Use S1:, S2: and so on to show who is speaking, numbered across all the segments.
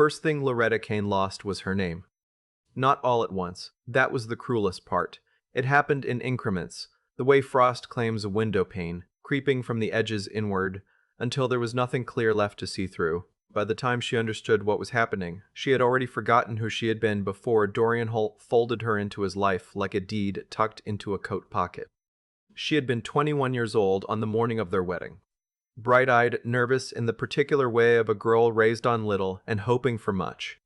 S1: First thing Loretta Kane lost was her name. Not all at once. That was the cruelest part. It happened in increments, the way frost claims a window pane, creeping from the edges inward, until there was nothing clear left to see through. By the time she understood what was happening, she had already forgotten who she had been before Dorian Holt folded her into his life like a deed tucked into a coat pocket. She had been 21 years old on the morning of their wedding. Bright-eyed, nervous in the particular way of a girl raised on little and hoping for much.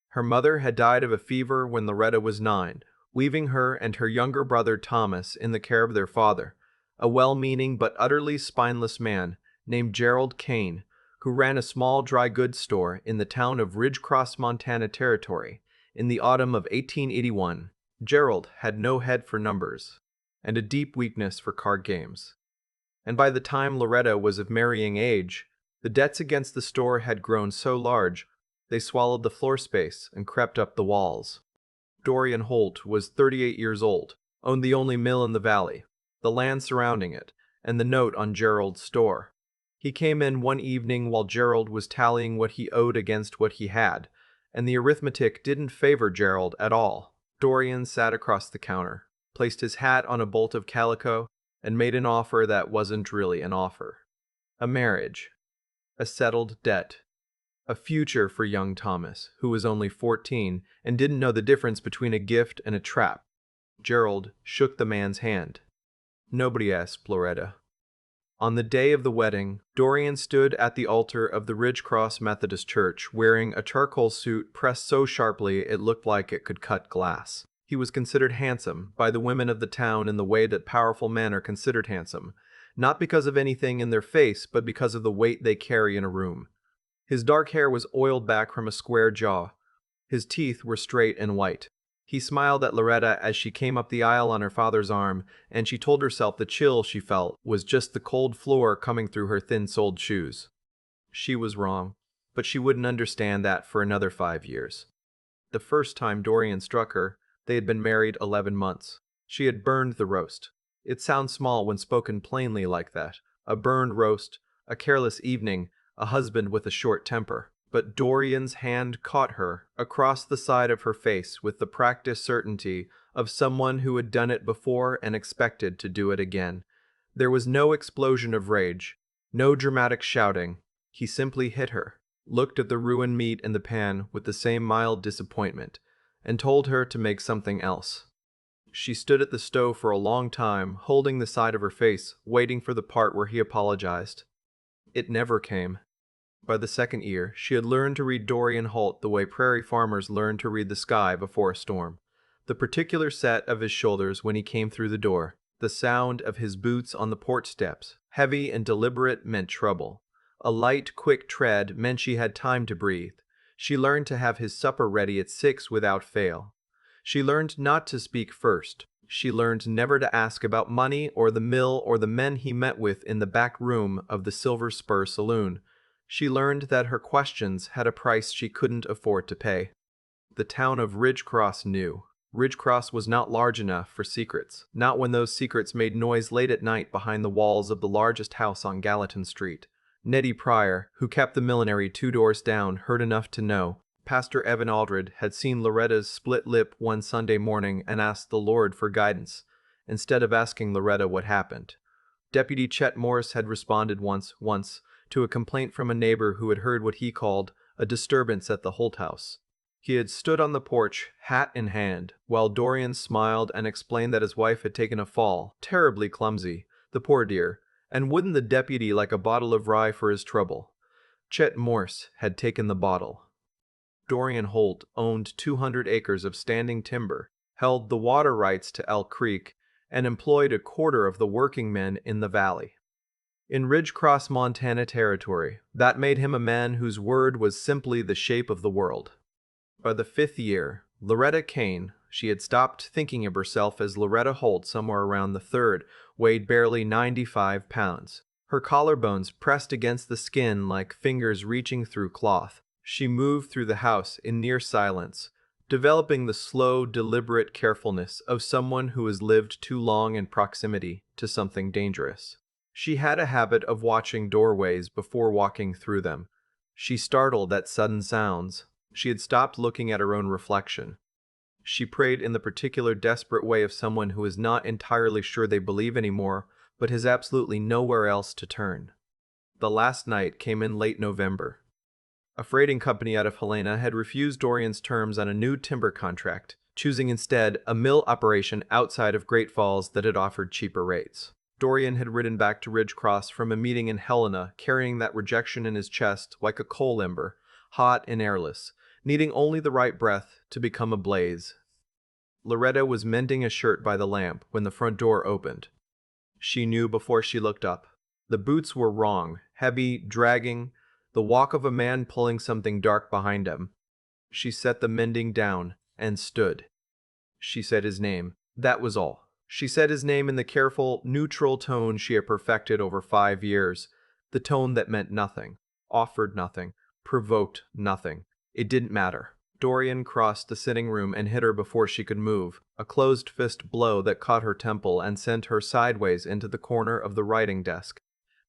S1: Her mother had died of a fever when Loretta was 9, leaving her and her younger brother Thomas in the care of their father, a well-meaning but utterly spineless man named Gerald Kane, who ran a small dry goods store in the town of Ridgecross, Montana Territory. In the autumn of 1881, Gerald had no head for numbers and a deep weakness for card games. And by the time Loretta was of marrying age, the debts against the store had grown so large they swallowed the floor space and crept up the walls. Dorian Holt was 38 years old, owned the only mill in the valley, the land surrounding it, and the note on Gerald's store. He came in one evening while Gerald was tallying what he owed against what he had, and the arithmetic didn't favor Gerald at all. Dorian sat across the counter, placed his hat on a bolt of calico, and made an offer that wasn't really an offer. A marriage. A settled debt. A future for young Thomas, who was only 14 and didn't know the difference between a gift and a trap. Gerald shook the man's hand. Nobody asked Loretta. On the day of the wedding, Dorian stood at the altar of the Ridgecross Methodist Church wearing a charcoal suit pressed so sharply it looked like it could cut glass. He was considered handsome by the women of the town in the way that powerful men are considered handsome, not because of anything in their face but because of the weight they carry in a room. His dark hair was oiled back from a square jaw. His teeth were straight and white. He smiled at Loretta as she came up the aisle on her father's arm, and she told herself the chill she felt was just the cold floor coming through her thin-soled shoes. She was wrong, but she wouldn't understand that for another 5 years. The first time Dorian struck her, they had been married 11 months. She had burned the roast. It sounds small when spoken plainly like that. A burned roast, a careless evening, a husband with a short temper. But Dorian's hand caught her across the side of her face with the practiced certainty of someone who had done it before and expected to do it again. There was no explosion of rage, no dramatic shouting. He simply hit her, looked at the ruined meat in the pan with the same mild disappointment, and told her to make something else. She stood at the stove for a long time, holding the side of her face, waiting for the part where he apologized. It never came. By the second year, she had learned to read Dorian Holt the way prairie farmers learn to read the sky before a storm. The particular set of his shoulders when he came through the door, the sound of his boots on the porch steps, heavy and deliberate, meant trouble. A light, quick tread meant she had time to breathe. She learned to have his supper ready at 6 without fail. She learned not to speak first. She learned never to ask about money or the mill or the men he met with in the back room of the Silver Spur Saloon. She learned that her questions had a price she couldn't afford to pay. The town of Ridgecross knew. Ridgecross was not large enough for secrets, not when those secrets made noise late at night behind the walls of the largest house on Gallatin Street. Nettie Pryor, who kept the millinery 2 doors down, heard enough to know. Pastor Evan Aldred had seen Loretta's split lip one Sunday morning and asked the Lord for guidance, instead of asking Loretta what happened. Deputy Chet Morris had responded once, to a complaint from a neighbor who had heard what he called a disturbance at the Holt house. He had stood on the porch, hat in hand, while Dorian smiled and explained that his wife had taken a fall, terribly clumsy, the poor dear, and wouldn't the deputy like a bottle of rye for his trouble? Chet Morse had taken the bottle. Dorian Holt owned 200 acres of standing timber, held the water rights to Elk Creek, and employed a quarter of the working men in the valley. In Ridgecross, Montana Territory, that made him a man whose word was simply the shape of the world. By the 5th year, Loretta Kane, she had stopped thinking of herself as Loretta Holt somewhere around the 3rd, weighed barely 95 pounds. Her collarbones pressed against the skin like fingers reaching through cloth. She moved through the house in near silence, developing the slow, deliberate carefulness of someone who has lived too long in proximity to something dangerous. She had a habit of watching doorways before walking through them. She startled at sudden sounds, She had stopped looking at her own reflection. She prayed in the particular desperate way of someone who is not entirely sure they believe anymore, but has absolutely nowhere else to turn. The last night came in late November. A freighting company out of Helena had refused Dorian's terms on a new timber contract, choosing instead a mill operation outside of Great Falls that had offered cheaper rates. Dorian had ridden back to Ridgecross from a meeting in Helena, carrying that rejection in his chest like a coal ember, hot and airless, needing only the right breath to become a blaze. Loretta was mending a shirt by the lamp when the front door opened. She knew before she looked up. The boots were wrong, heavy, dragging, the walk of a man pulling something dark behind him. She set the mending down and stood. She said his name. That was all. She said his name in the careful, neutral tone she had perfected over 5 years, the tone that meant nothing, offered nothing, provoked nothing. It didn't matter. Dorian crossed the sitting room and hit her before she could move, a closed fist blow that caught her temple and sent her sideways into the corner of the writing desk.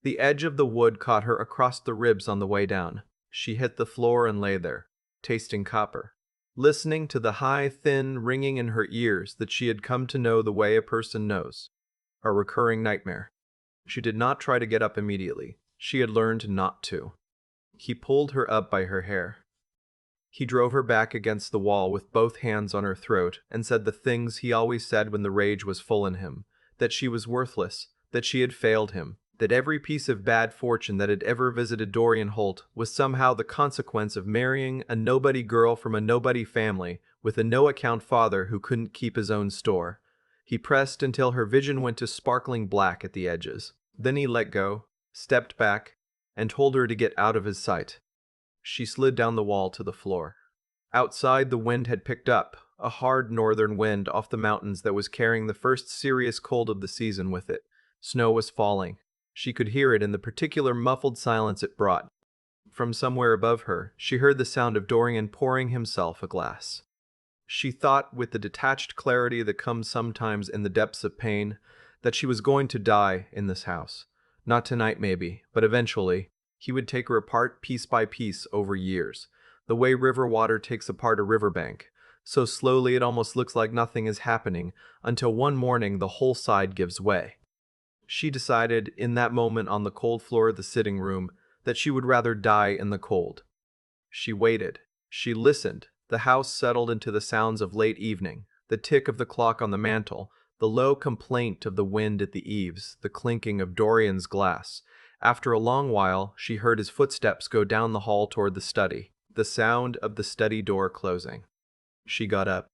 S1: The edge of the wood caught her across the ribs on the way down. She hit the floor and lay there, tasting copper, listening to the high, thin ringing in her ears that she had come to know the way a person knows. A recurring nightmare. She did not try to get up immediately. She had learned not to. He pulled her up by her hair. He drove her back against the wall with both hands on her throat and said the things he always said when the rage was full in him, that she was worthless, that she had failed him, that every piece of bad fortune that had ever visited Dorian Holt was somehow the consequence of marrying a nobody girl from a nobody family with a no-account father who couldn't keep his own store. He pressed until her vision went to sparkling black at the edges. Then he let go, stepped back, and told her to get out of his sight. She slid down the wall to the floor. Outside, the wind had picked up, a hard northern wind off the mountains that was carrying the first serious cold of the season with it. Snow was falling. She could hear it in the particular muffled silence it brought. From somewhere above her, she heard the sound of Dorian pouring himself a glass. She thought, with the detached clarity that comes sometimes in the depths of pain, that she was going to die in this house. Not tonight, maybe, but eventually. He would take her apart piece by piece over years, the way river water takes apart a riverbank. So slowly it almost looks like nothing is happening, until one morning the whole side gives way. She decided, in that moment on the cold floor of the sitting room, that she would rather die in the cold. She waited. She listened. The house settled into the sounds of late evening, the tick of the clock on the mantel, the low complaint of the wind at the eaves, the clinking of Dorian's glass. After a long while, she heard his footsteps go down the hall toward the study, the sound of the study door closing. She got up.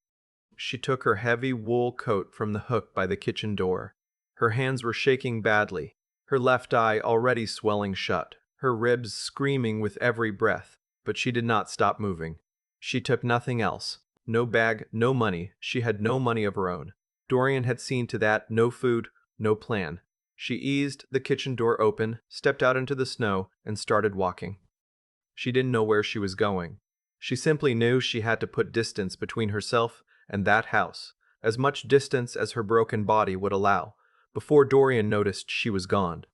S1: She took her heavy wool coat from the hook by the kitchen door. Her hands were shaking badly, her left eye already swelling shut, her ribs screaming with every breath, but she did not stop moving. She took nothing else. No bag, no money. She had no money of her own. Dorian had seen to that. No food, no plan. She eased the kitchen door open, stepped out into the snow, and started walking. She didn't know where she was going. She simply knew she had to put distance between herself and that house, as much distance as her broken body would allow, before Dorian noticed she was gone.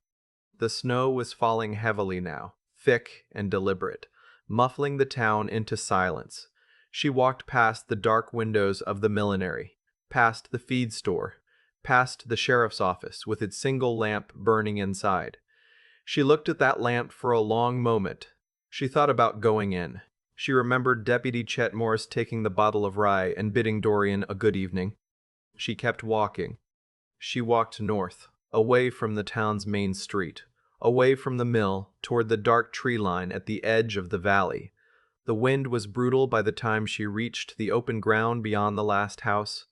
S1: The snow was falling heavily now, thick and deliberate, muffling the town into silence. She walked past the dark windows of the millinery, past the feed store, past the sheriff's office with its single lamp burning inside. She looked at that lamp for a long moment. She thought about going in. She remembered Deputy Chet Morris taking the bottle of rye and bidding Dorian a good evening. She kept walking. She walked north, away from the town's main street, away from the mill, toward the dark tree line at the edge of the valley. The wind was brutal by the time she reached the open ground beyond the last house.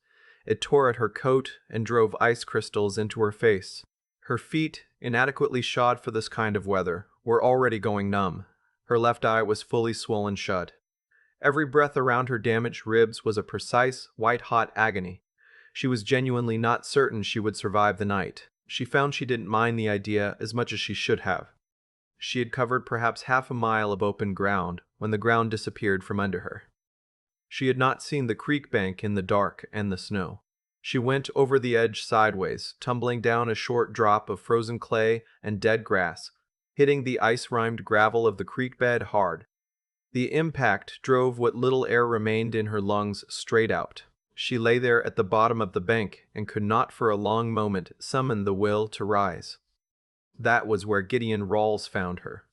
S1: It tore at her coat and drove ice crystals into her face. Her feet, inadequately shod for this kind of weather, were already going numb. Her left eye was fully swollen shut. Every breath around her damaged ribs was a precise, white-hot agony. She was genuinely not certain she would survive the night. She found she didn't mind the idea as much as she should have. She had covered perhaps half a mile of open ground when the ground disappeared from under her. She had not seen the creek bank in the dark and the snow. She went over the edge sideways, tumbling down a short drop of frozen clay and dead grass, hitting the ice-rimed gravel of the creek bed hard. The impact drove what little air remained in her lungs straight out. She lay there at the bottom of the bank and could not for a long moment summon the will to rise. That was where Gideon Rawls found her.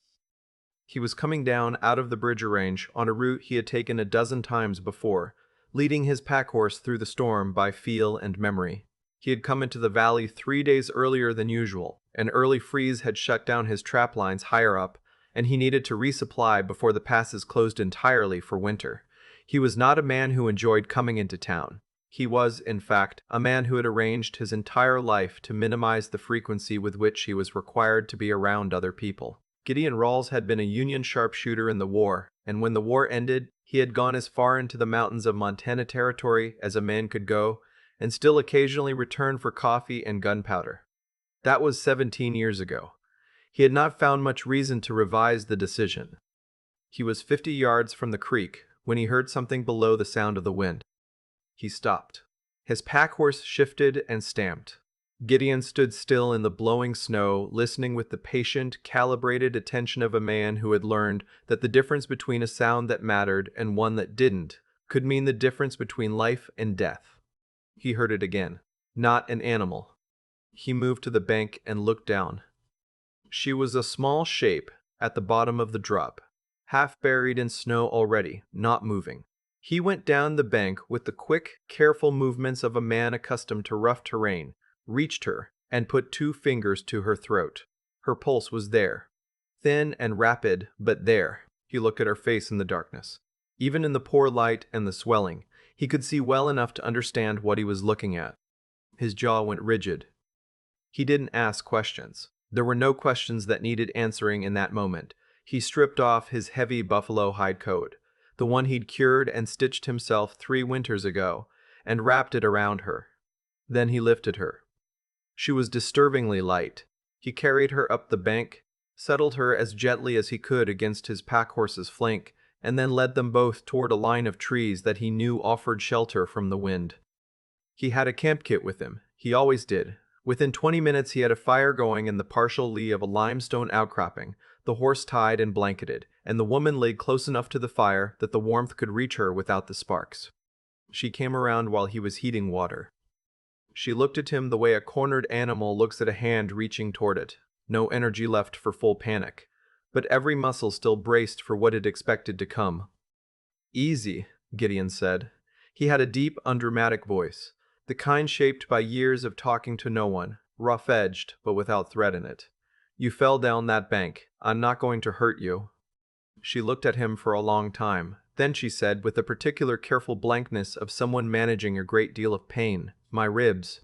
S1: He was coming down out of the bridge range on a route he had taken a dozen times before, leading his packhorse through the storm by feel and memory. He had come into the valley 3 days earlier than usual. An early freeze had shut down his trap lines higher up, and he needed to resupply before the passes closed entirely for winter. He was not a man who enjoyed coming into town. He was, in fact, a man who had arranged his entire life to minimize the frequency with which he was required to be around other people. Gideon Rawls had been a Union sharpshooter in the war, and when the war ended, he had gone as far into the mountains of Montana Territory as a man could go, and still occasionally returned for coffee and gunpowder. That was 17 years ago. He had not found much reason to revise the decision. He was 50 yards from the creek when he heard something below the sound of the wind. He stopped. His packhorse shifted and stamped. Gideon stood still in the blowing snow, listening with the patient, calibrated attention of a man who had learned that the difference between a sound that mattered and one that didn't could mean the difference between life and death. He heard it again. Not an animal. He moved to the bank and looked down. She was a small shape at the bottom of the drop, half buried in snow already, not moving. He went down the bank with the quick, careful movements of a man accustomed to rough terrain, reached her, and put 2 fingers to her throat. Her pulse was there. Thin and rapid, but there. He looked at her face in the darkness. Even in the poor light and the swelling, he could see well enough to understand what he was looking at. His jaw went rigid. He didn't ask questions. There were no questions that needed answering in that moment. He stripped off his heavy buffalo hide coat, the one he'd cured and stitched himself 3 winters ago, and wrapped it around her. Then he lifted her. She was disturbingly light. He carried her up the bank, settled her as gently as he could against his packhorse's flank, and then led them both toward a line of trees that he knew offered shelter from the wind. He had a camp kit with him. He always did. Within 20 minutes he had a fire going in the partial lee of a limestone outcropping, the horse tied and blanketed, and the woman laid close enough to the fire that the warmth could reach her without the sparks. She came around while he was heating water. She looked at him the way a cornered animal looks at a hand reaching toward it. No energy left for full panic, but every muscle still braced for what it expected to come. "Easy," Gideon said. He had a deep, undramatic voice, the kind shaped by years of talking to no one, rough-edged but without threat in it. "You fell down that bank. I'm not going to hurt you." She looked at him for a long time. Then she said, with the particular careful blankness of someone managing a great deal of pain, "My ribs."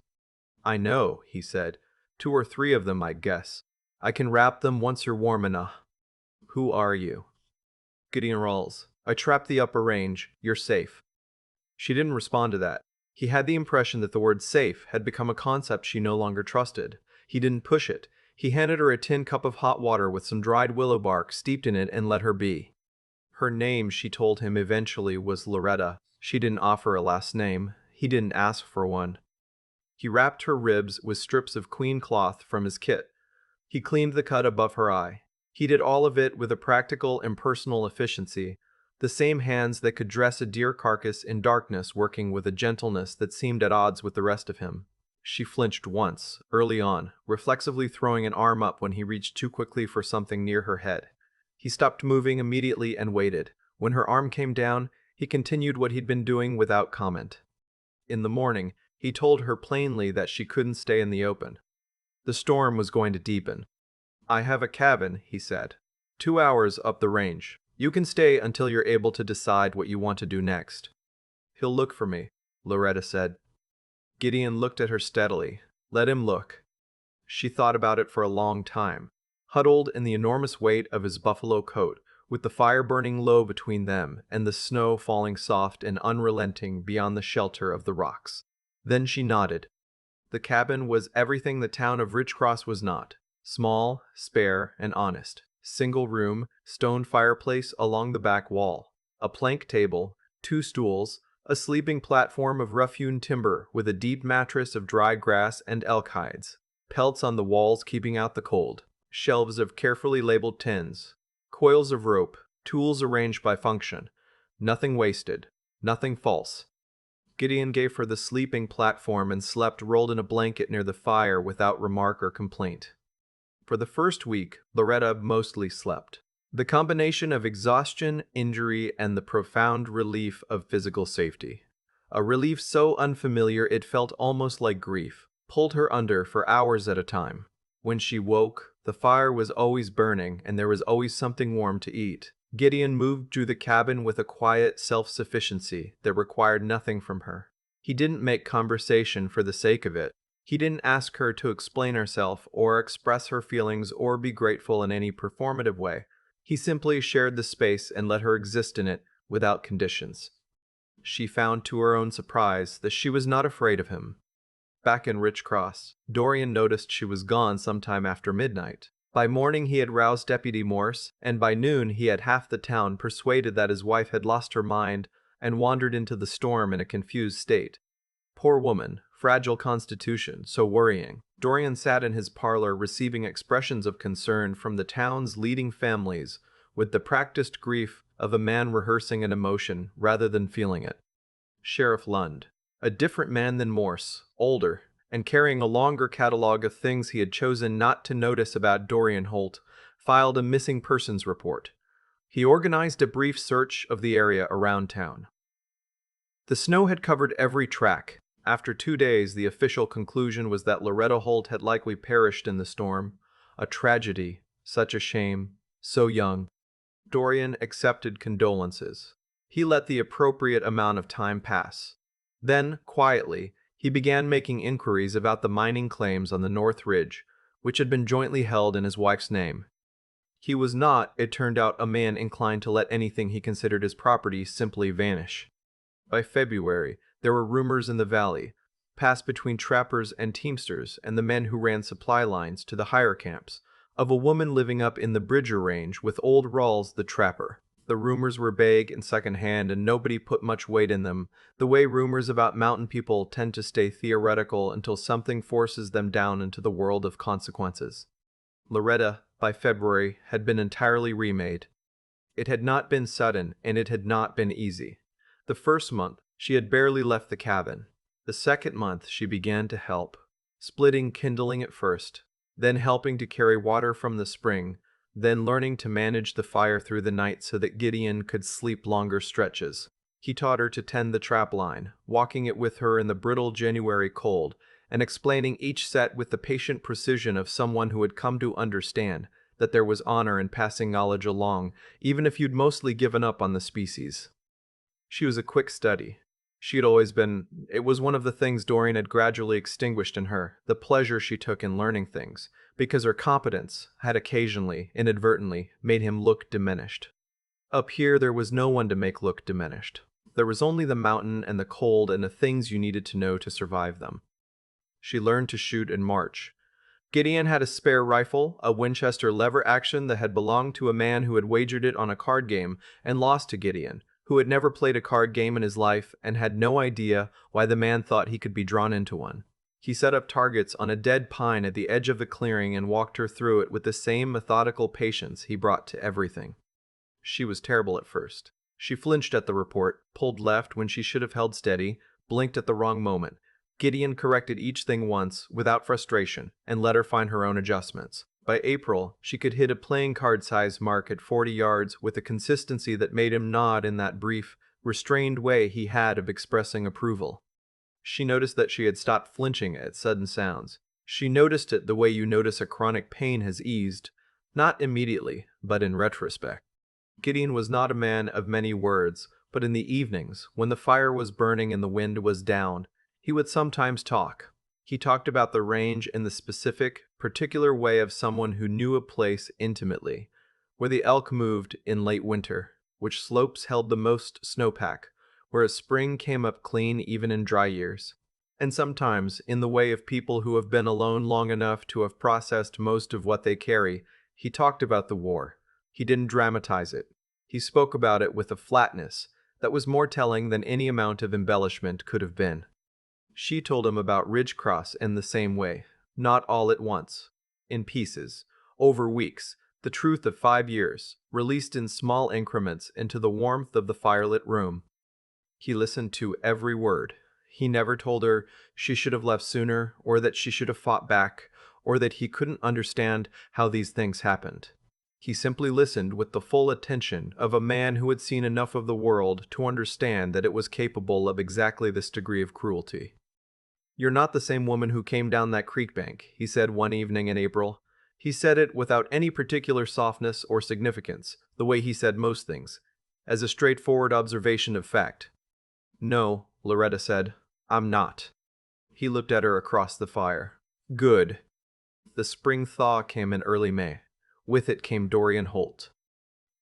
S1: "I know," he said. 2 or 3 of them, I guess. I can wrap them once you're warm enough." "Who are you?" "Gideon Rawls. I trapped the upper range. You're safe." She didn't respond to that. He had the impression that the word safe had become a concept she no longer trusted. He didn't push it. He handed her a tin cup of hot water with some dried willow bark steeped in it and let her be. Her name, she told him eventually, was Loretta. She didn't offer a last name. He didn't ask for one. He wrapped her ribs with strips of clean cloth from his kit. He cleaned the cut above her eye. He did all of it with a practical, impersonal efficiency, the same hands that could dress a deer carcass in darkness working with a gentleness that seemed at odds with the rest of him. She flinched once, early on, reflexively throwing an arm up when he reached too quickly for something near her head. He stopped moving immediately and waited. When her arm came down, he continued what he'd been doing without comment. In the morning, he told her plainly that she couldn't stay in the open. The storm was going to deepen. "I have a cabin," he said. 2 hours up the range. You can stay until you're able to decide what you want to do next." "He'll look for me," Loretta said. Gideon looked at her steadily. Let him look. She thought about it for a long time, huddled in the enormous weight of his buffalo coat, with the fire burning low between them and the snow falling soft and unrelenting beyond the shelter of the rocks. Then she nodded. The cabin was everything the town of Rich Cross was not. Small, spare, and honest. Single room, stone fireplace along the back wall. A plank table, 2 stools, a sleeping platform of rough-hewn timber with a deep mattress of dry grass and elk hides. Pelts on the walls keeping out the cold. Shelves of carefully labeled tins. Coils of rope. Tools arranged by function. Nothing wasted. Nothing false. Gideon gave her the sleeping platform and slept rolled in a blanket near the fire without remark or complaint. For the first week, Loretta mostly slept. The combination of exhaustion, injury, and the profound relief of physical safety. A relief so unfamiliar it felt almost like grief, pulled her under for hours at a time. When she woke, the fire was always burning and there was always something warm to eat. Gideon moved to the cabin with a quiet self-sufficiency that required nothing from her. He didn't make conversation for the sake of it. He didn't ask her to explain herself or express her feelings or be grateful in any performative way. He simply shared the space and let her exist in it without conditions. She found to her own surprise that she was not afraid of him. Back in Rich Cross, Dorian noticed she was gone sometime after midnight. By morning he had roused Deputy Morse, and by noon he had half the town persuaded that his wife had lost her mind and wandered into the storm in a confused state. Poor woman, fragile constitution, so worrying. Dorian sat in his parlor receiving expressions of concern from the town's leading families with the practiced grief of a man rehearsing an emotion rather than feeling it. Sheriff Lund, a different man than Morse, older, and carrying a longer catalog of things he had chosen not to notice about Dorian Holt, filed a missing persons report. He organized a brief search of the area around town. The snow had covered every track. After 2 days, the official conclusion was that Loretta Holt had likely perished in the storm. A tragedy, such a shame, so young. Dorian accepted condolences. He let the appropriate amount of time pass. Then, quietly, he began making inquiries about the mining claims on the North Ridge, which had been jointly held in his wife's name. He was not, it turned out, a man inclined to let anything he considered his property simply vanish. By February, there were rumors in the valley, passed between trappers and teamsters and the men who ran supply lines to the hire camps, of a woman living up in the Bridger Range with old Rawls the trapper. The rumors were vague and second-hand, and nobody put much weight in them, the way rumors about mountain people tend to stay theoretical until something forces them down into the world of consequences. Loretta, by February, had been entirely remade. It had not been sudden, and it had not been easy. The first month, she had barely left the cabin. The second month, she began to help, splitting kindling at first, then helping to carry water from the spring, then learning to manage the fire through the night so that Gideon could sleep longer stretches. He taught her to tend the trap line, walking it with her in the brittle January cold, and explaining each set with the patient precision of someone who had come to understand that there was honor in passing knowledge along, even if you'd mostly given up on the species. She was a quick study. She had always been. It was one of the things Dorian had gradually extinguished in her, the pleasure she took in learning things, because her competence had occasionally, inadvertently, made him look diminished. Up here there was no one to make look diminished. There was only the mountain and the cold and the things you needed to know to survive them. She learned to shoot and march. Gideon had a spare rifle, a Winchester lever action that had belonged to a man who had wagered it on a card game and lost to Gideon, who had never played a card game in his life and had no idea why the man thought he could be drawn into one. He set up targets on a dead pine at the edge of the clearing and walked her through it with the same methodical patience he brought to everything. She was terrible at first. She flinched at the report, pulled left when she should have held steady, blinked at the wrong moment. Gideon corrected each thing once, without frustration, and let her find her own adjustments. By April, she could hit a playing card-size mark at 40 yards with a consistency that made him nod in that brief, restrained way he had of expressing approval. She noticed that she had stopped flinching at sudden sounds. She noticed it the way you notice a chronic pain has eased, not immediately, but in retrospect. Gideon was not a man of many words, but in the evenings, when the fire was burning and the wind was down, he would sometimes talk. He talked about the range in the specific, particular way of someone who knew a place intimately, where the elk moved in late winter, which slopes held the most snowpack, where a spring came up clean even in dry years. And sometimes, in the way of people who have been alone long enough to have processed most of what they carry, he talked about the war. He didn't dramatize it. He spoke about it with a flatness that was more telling than any amount of embellishment could have been. She told him about Ridge Cross in the same way, not all at once, in pieces, over weeks, the truth of 5 years, released in small increments into the warmth of the firelit room. He listened to every word. He never told her she should have left sooner, or that she should have fought back, or that he couldn't understand how these things happened. He simply listened with the full attention of a man who had seen enough of the world to understand that it was capable of exactly this degree of cruelty. "You're not the same woman who came down that creek bank," he said one evening in April. He said it without any particular softness or significance, the way he said most things, as a straightforward observation of fact. "No," Loretta said, "I'm not." He looked at her across the fire. "Good." The spring thaw came in early May. With it came Dorian Holt.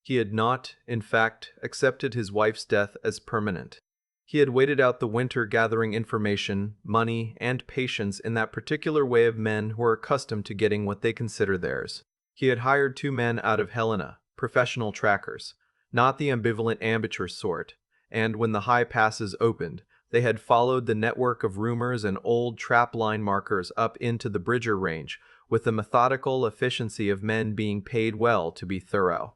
S1: He had not, in fact, accepted his wife's death as permanent. He had waited out the winter gathering information, money, and patience in that particular way of men who are accustomed to getting what they consider theirs. He had hired 2 men out of Helena, professional trackers, not the ambivalent amateur sort, and when the high passes opened, they had followed the network of rumors and old trap line markers up into the Bridger Range with the methodical efficiency of men being paid well to be thorough.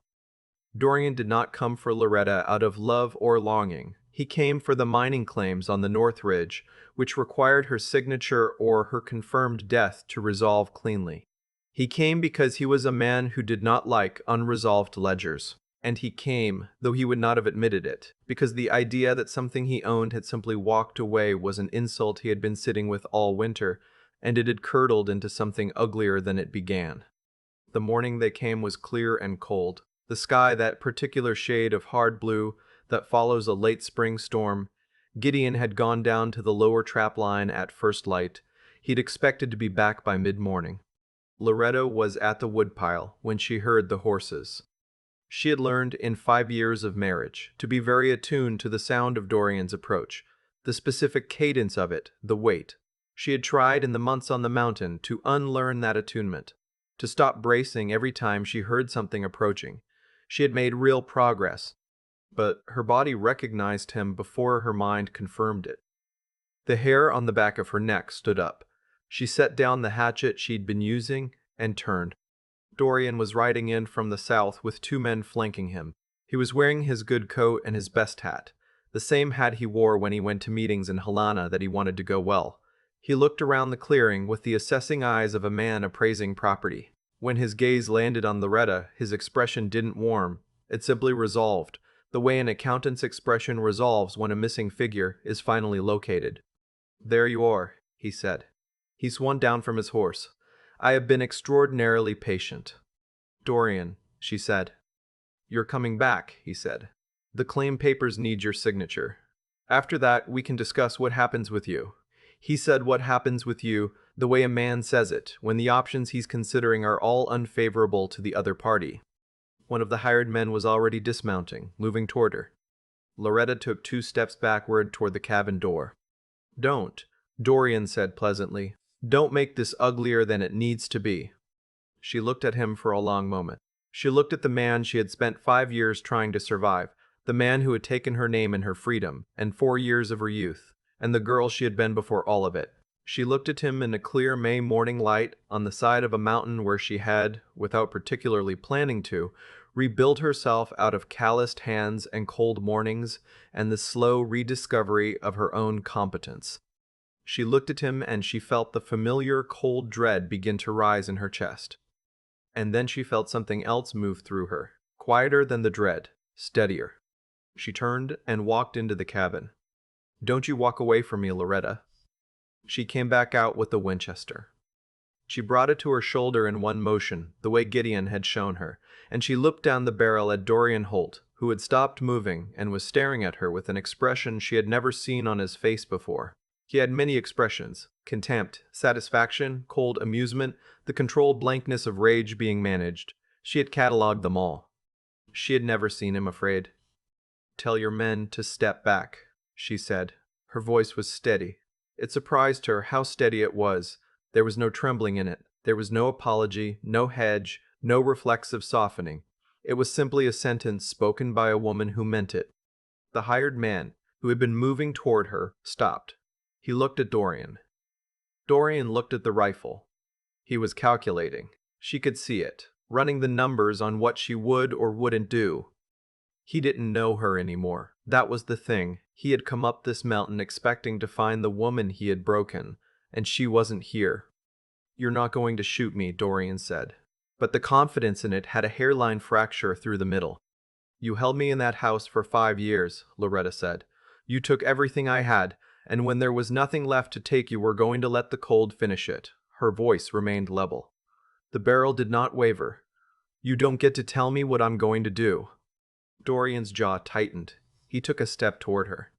S1: Dorian did not come for Loretta out of love or longing. He came for the mining claims on the North Ridge, which required her signature or her confirmed death to resolve cleanly. He came because he was a man who did not like unresolved ledgers. And he came, though he would not have admitted it, because the idea that something he owned had simply walked away was an insult he had been sitting with all winter, and it had curdled into something uglier than it began. The morning they came was clear and cold. The sky, that particular shade of hard blue that follows a late spring storm. Gideon had gone down to the lower trap line at first light. He'd expected to be back by mid-morning. Loretta was at the woodpile when she heard the horses. She had learned in 5 years of marriage to be very attuned to the sound of Dorian's approach, the specific cadence of it, the weight. She had tried in the months on the mountain to unlearn that attunement, to stop bracing every time she heard something approaching. She had made real progress, but her body recognized him before her mind confirmed it. The hair on the back of her neck stood up. She set down the hatchet she'd been using and turned. Dorian was riding in from the south with 2 men flanking him. He was wearing his good coat and his best hat, the same hat he wore when he went to meetings in Helena that he wanted to go well. He looked around the clearing with the assessing eyes of a man appraising property. When his gaze landed on Loretta, his expression didn't warm, it simply resolved, the way an accountant's expression resolves when a missing figure is finally located. "There you are," he said. He swung down from his horse. "I have been extraordinarily patient." "Dorian," she said. "You're coming back," he said. "The claim papers need your signature. After that, we can discuss what happens with you." He said what happens with you the way a man says it, when the options he's considering are all unfavorable to the other party. One of the hired men was already dismounting, moving toward her. Loretta took 2 steps backward toward the cabin door. "Don't," Dorian said pleasantly. "Don't make this uglier than it needs to be." She looked at him for a long moment. She looked at the man she had spent 5 years trying to survive, the man who had taken her name and her freedom, and 4 years of her youth, and the girl she had been before all of it. She looked at him in a clear May morning light on the side of a mountain where she had, without particularly planning to, rebuilt herself out of calloused hands and cold mornings and the slow rediscovery of her own competence. She looked at him and she felt the familiar cold dread begin to rise in her chest. And then she felt something else move through her, quieter than the dread, steadier. She turned and walked into the cabin. "Don't you walk away from me, Loretta." She came back out with the Winchester. She brought it to her shoulder in one motion, the way Gideon had shown her, and she looked down the barrel at Dorian Holt, who had stopped moving and was staring at her with an expression she had never seen on his face before. He had many expressions: contempt, satisfaction, cold amusement, the controlled blankness of rage being managed. She had catalogued them all. She had never seen him afraid. "Tell your men to step back," she said. Her voice was steady. It surprised her how steady it was. There was no trembling in it. There was no apology, no hedge, no reflexive softening. It was simply a sentence spoken by a woman who meant it. The hired man, who had been moving toward her, stopped. He looked at Dorian. Dorian looked at the rifle. He was calculating. She could see it. running the numbers on what she would or wouldn't do. He didn't know her anymore. That was the thing. He had come up this mountain expecting to find the woman he had broken, and she wasn't here. "You're not going to shoot me," Dorian said. But the confidence in it had a hairline fracture through the middle. "You held me in that house for 5 years," Loretta said. "You took everything I had, and when there was nothing left to take you were going to let the cold finish it." Her voice remained level. The barrel did not waver. "You don't get to tell me what I'm going to do." Dorian's jaw tightened. He took a step toward her.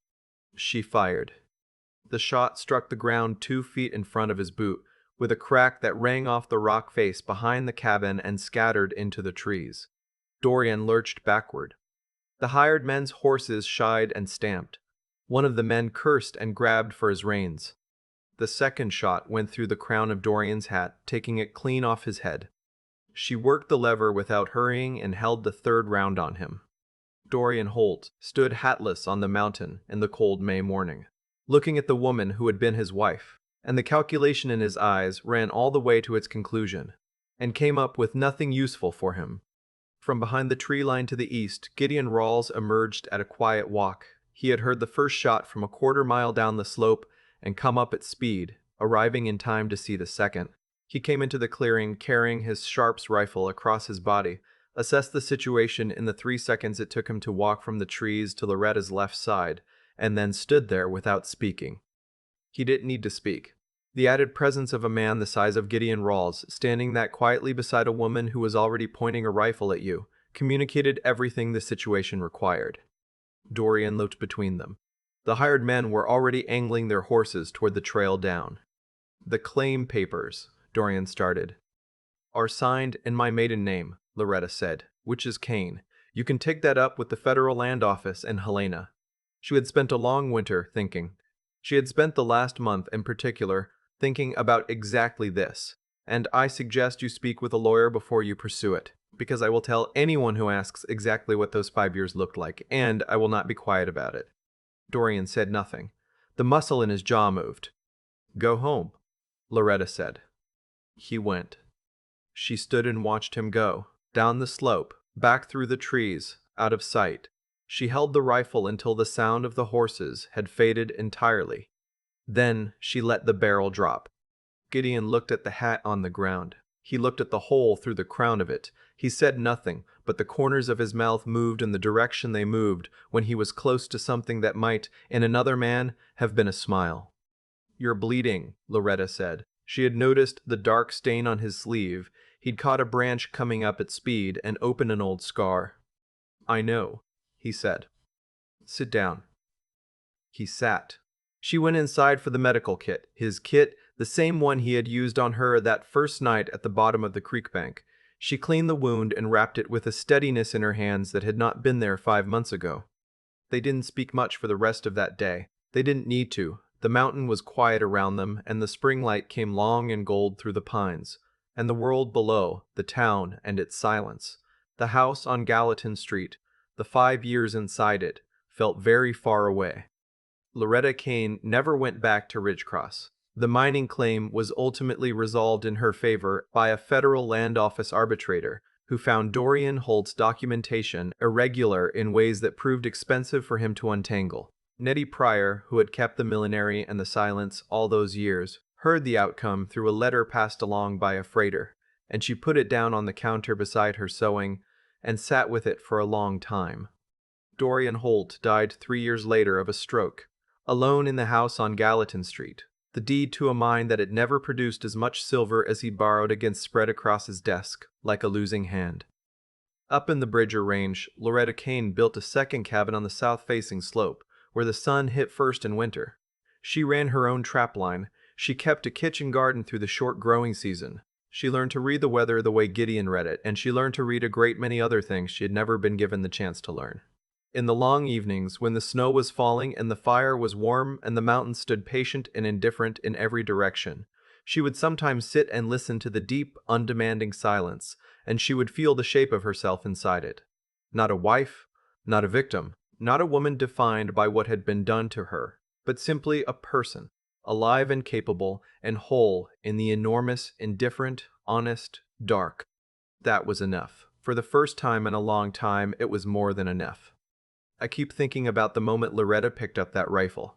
S1: She fired. The shot struck the ground 2 feet in front of his boot, with a crack that rang off the rock face behind the cabin and scattered into the trees. Dorian lurched backward. The hired men's horses shied and stamped. One of the men cursed and grabbed for his reins. The second shot went through the crown of Dorian's hat, taking it clean off his head. She worked the lever without hurrying and held the third round on him. Dorian Holt stood hatless on the mountain in the cold May morning, looking at the woman who had been his wife, and the calculation in his eyes ran all the way to its conclusion, and came up with nothing useful for him. From behind the tree line to the east, Gideon Rawls emerged at a quiet walk. He had heard the first shot from a quarter-mile down the slope and come up at speed, arriving in time to see the second. He came into the clearing carrying his Sharps rifle across his body, assessed the situation in the 3 seconds it took him to walk from the trees to Loretta's left side, and then stood there without speaking. He didn't need to speak. The added presence of a man the size of Gideon Rawls, standing that quietly beside a woman who was already pointing a rifle at you, communicated everything the situation required. Dorian looked between them. The hired men were already angling their horses toward the trail down. "The claim papers," Dorian started, "are signed in my maiden name," Loretta said, "which is Kane. You can take that up with the Federal Land Office in Helena." She had spent a long winter thinking. She had spent the last month, in particular, thinking about exactly this. "And I suggest you speak with a lawyer before you pursue it, because I will tell anyone who asks exactly what those 5 years looked like, and I will not be quiet about it." Dorian said nothing. The muscle in his jaw moved. "Go home," Loretta said. He went. She stood and watched him go, down the slope, back through the trees, out of sight. She held the rifle until the sound of the horses had faded entirely. Then she let the barrel drop. Gideon looked at the hat on the ground. He looked at the hole through the crown of it. He said nothing, but the corners of his mouth moved in the direction they moved when he was close to something that might, in another man, have been a smile. "You're bleeding," Loretta said. She had noticed the dark stain on his sleeve. He'd caught a branch coming up at speed and opened an old scar. "I know," he said. "Sit down." He sat. She went inside for the medical kit, his kit, the same one he had used on her that first night at the bottom of the creek bank. She cleaned the wound and wrapped it with a steadiness in her hands that had not been there 5 months ago. They didn't speak much for the rest of that day. They didn't need to. The mountain was quiet around them, and the spring light came long and gold through the pines. And the world below, the town and its silence, the house on Gallatin Street, the 5 years inside it, felt very far away. Loretta Kane never went back to Ridgecross. The mining claim was ultimately resolved in her favor by a federal land office arbitrator who found Dorian Holt's documentation irregular in ways that proved expensive for him to untangle. Nettie Pryor, who had kept the millinery and the silence all those years, heard the outcome through a letter passed along by a freighter, and she put it down on the counter beside her sewing and sat with it for a long time. Dorian Holt died 3 years later of a stroke, alone in the house on Gallatin Street, the deed to a mine that had never produced as much silver as he borrowed against spread across his desk, like a losing hand. Up in the Bridger Range, Loretta Kane built a second cabin on the south-facing slope, where the sun hit first in winter. She ran her own trap line. She kept a kitchen garden through the short growing season. She learned to read the weather the way Gideon read it, and she learned to read a great many other things she had never been given the chance to learn. In the long evenings, when the snow was falling and the fire was warm and the mountain stood patient and indifferent in every direction, she would sometimes sit and listen to the deep, undemanding silence, and she would feel the shape of herself inside it. Not a wife, not a victim, not a woman defined by what had been done to her, but simply a person, alive and capable and whole in the enormous, indifferent, honest, dark. That was enough. For the first time in a long time, it was more than enough. I keep thinking about the moment Loretta picked up that rifle.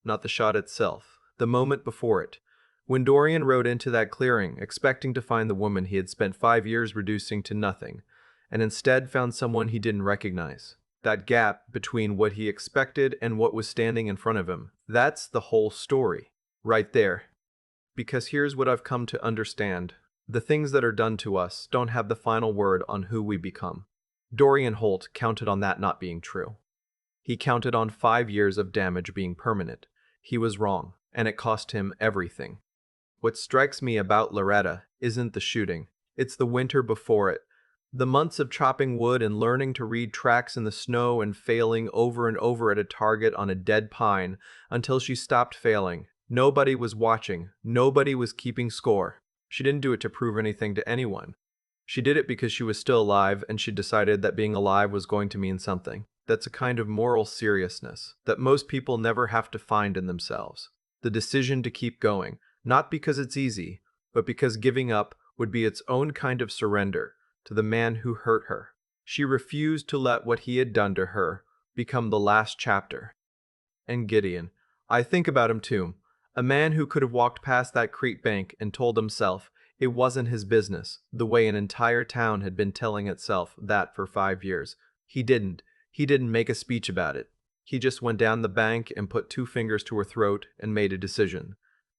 S1: Not the shot itself, the moment before it. When Dorian rode into that clearing, expecting to find the woman he had spent 5 years reducing to nothing, and instead found someone he didn't recognize. That gap between what he expected and what was standing in front of him, that's the whole story. Right there. Because here's what I've come to understand. The things that are done to us don't have the final word on who we become. Dorian Holt counted on that not being true. He counted on 5 years of damage being permanent. He was wrong, and it cost him everything. What strikes me about Loretta isn't the shooting, it's the winter before it. The months of chopping wood and learning to read tracks in the snow and failing over and over at a target on a dead pine until she stopped failing. Nobody was watching, nobody was keeping score. She didn't do it to prove anything to anyone. She did it because she was still alive and she decided that being alive was going to mean something. That's a kind of moral seriousness that most people never have to find in themselves. The decision to keep going, not because it's easy, but because giving up would be its own kind of surrender to the man who hurt her. She refused to let what he had done to her become the last chapter. And Gideon, I think about him too. A man who could have walked past that creek bank and told himself it wasn't his business, the way an entire town had been telling itself that for 5 years. He didn't. He didn't make a speech about it. He just went down the bank and put 2 fingers to her throat and made a decision.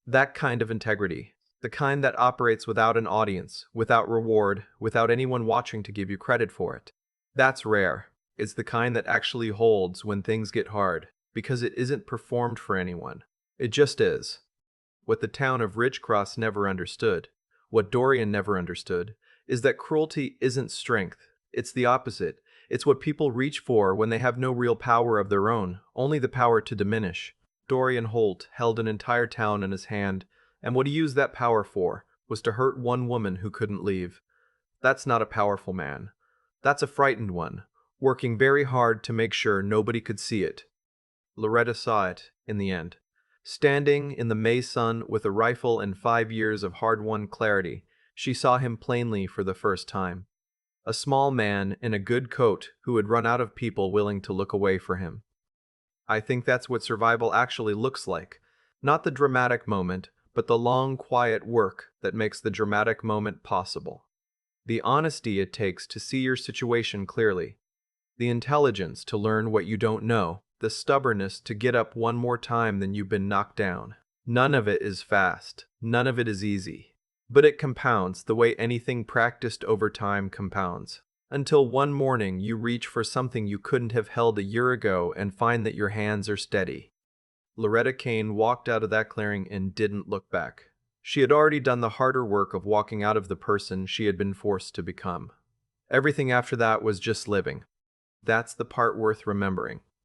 S1: That kind of integrity, the kind that operates without an audience, without reward, without anyone watching to give you credit for it. That's rare. It's the kind that actually holds when things get hard, because it isn't performed for anyone. It just is. What the town of Ridgecross never understood, what Dorian never understood, is that cruelty isn't strength. It's the opposite. It's what people reach for when they have no real power of their own, only the power to diminish. Dorian Holt held an entire town in his hand, and what he used that power for was to hurt one woman who couldn't leave. That's not a powerful man. That's a frightened one, working very hard to make sure nobody could see it. Loretta saw it, in the end. Standing in the May sun with a rifle and 5 years of hard-won clarity, she saw him plainly for the first time. A small man in a good coat who had run out of people willing to look away for him. I think that's what survival actually looks like. Not the dramatic moment, but the long, quiet work that makes the dramatic moment possible. The honesty it takes to see your situation clearly. The intelligence to learn what you don't know. The stubbornness to get up one more time than you've been knocked down. None of it is fast. None of it is easy. But it compounds the way anything practiced over time compounds. Until one morning you reach for something you couldn't have held a year ago and find that your hands are steady. Loretta Kane walked out of that clearing and didn't look back. She had already done the harder work of walking out of the person she had been forced to become. Everything after that was just living. That's the part worth remembering.